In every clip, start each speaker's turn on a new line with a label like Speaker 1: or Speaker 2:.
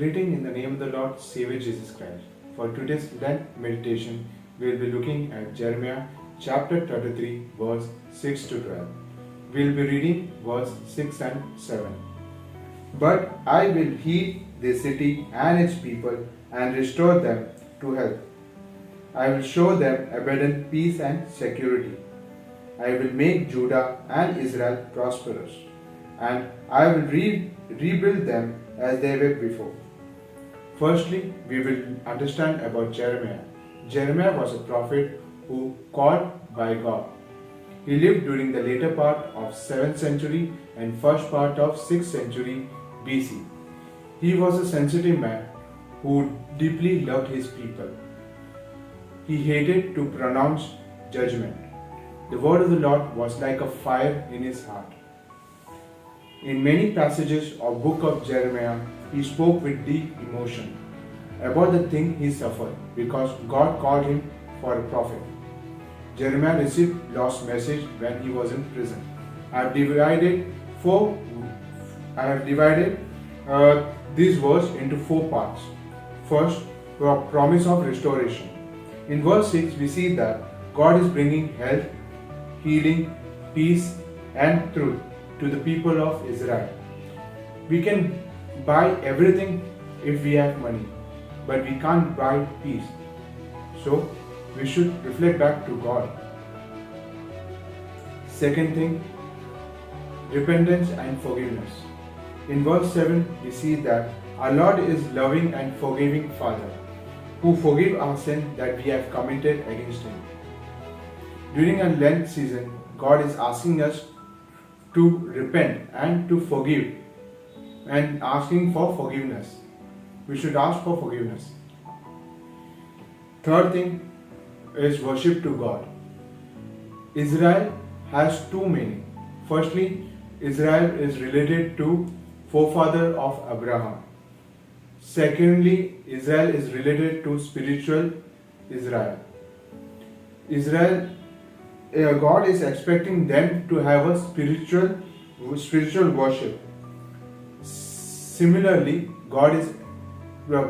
Speaker 1: Greeting in the name of the Lord Savior Jesus Christ. For today's Lent meditation, we will be looking at Jeremiah chapter 33, verse 6 to 12. We will be reading verse 6 and 7. But I will heal the city and its people and restore them to health. I will show them abundant peace and security. I will make Judah and Israel prosperous, and I will rebuild them as they were before. Firstly, we will understand about Jeremiah. Jeremiah was a prophet who called by God. He lived during the later part of 7th century and first part of 6th century BC. He was a sensitive man who deeply loved his people. He hated to pronounce judgment. The word of the Lord was like a fire in his heart. In many passages of book of Jeremiah, he spoke with deep emotion about the thing he suffered because God called him for a prophet. Jeremiah received Lord's message when he was in prison. I have divided these words into 4 parts. First, a promise of restoration. In verse 6, we see that God is bringing health, healing, peace, and truth to the people of Israel. We can buy everything if we have money, but we can't buy peace. So, we should reflect back to God. Second thing, repentance and forgiveness. In verse 7, we see that our Lord is loving and forgiving Father, who forgive our sin that we have committed against Him. During a Lent season, God is asking us to repent and to forgive and asking for forgiveness. We should ask for forgiveness. Third thing is worship to God. Israel has 2 meanings. Firstly, Israel is related to forefather of Abraham. Secondly, Israel is related to spiritual Israel. God is expecting them to have a spiritual worship. Similarly, God is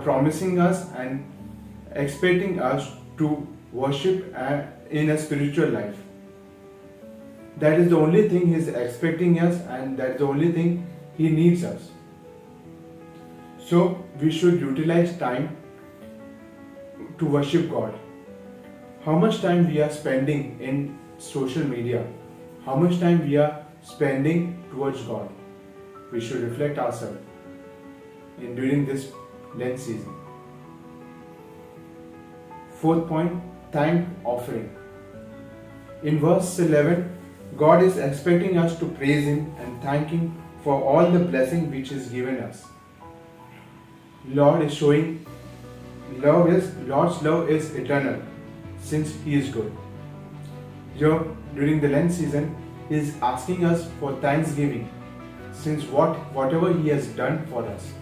Speaker 1: promising us and expecting us to worship in a spiritual life. That is the only thing He is expecting us, and that is the only thing He needs us. So we should utilize time to worship God. How much time we are spending in social media? How much time we are spending towards God? We should reflect ourselves during this Lent season. Fourth point, thank offering. In verse 11, God is expecting us to praise Him and thank Him for all the blessing which is given us. Lord is showing Lord's love is eternal, since He is good. Here, during the Lent season, He is asking us for thanksgiving, since whatever He has done for us.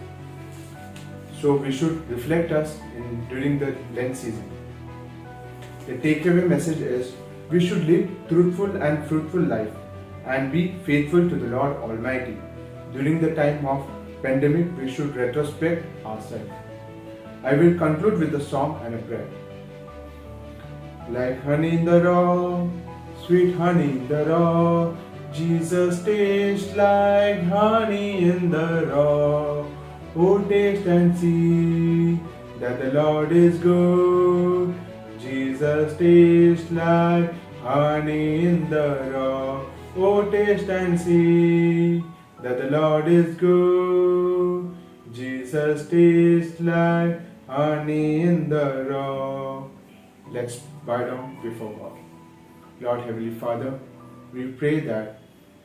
Speaker 1: So we should reflect us during the Lent season. The takeaway message is, we should live truthful and fruitful life and be faithful to the Lord Almighty. During the time of pandemic, we should retrospect ourselves. I will conclude with a song and a prayer. Like honey in the rock, sweet honey in the rock, Jesus tastes like honey in the rock. Oh, taste and see that the Lord is good. Jesus tastes like honey in the rock. Oh, taste and see that the Lord is good. Jesus tastes like honey in the rock. Let's bow down before God. Lord Heavenly Father, we pray that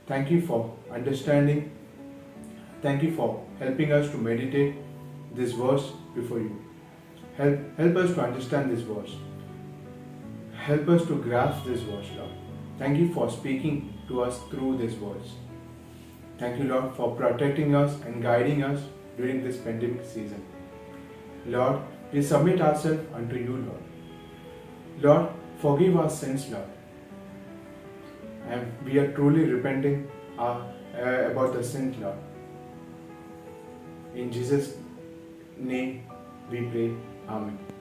Speaker 1: thank you for understanding. Thank you for helping us to meditate this verse before you. Help us to understand this verse. Help us to grasp this verse, Lord. Thank you for speaking to us through this verse. Thank you, Lord, for protecting us and guiding us during this pandemic season. Lord, we submit ourselves unto you, Lord. Lord, forgive our sins, Lord. And we are truly repenting about the sins, Lord. In Jesus' name we pray. Amen.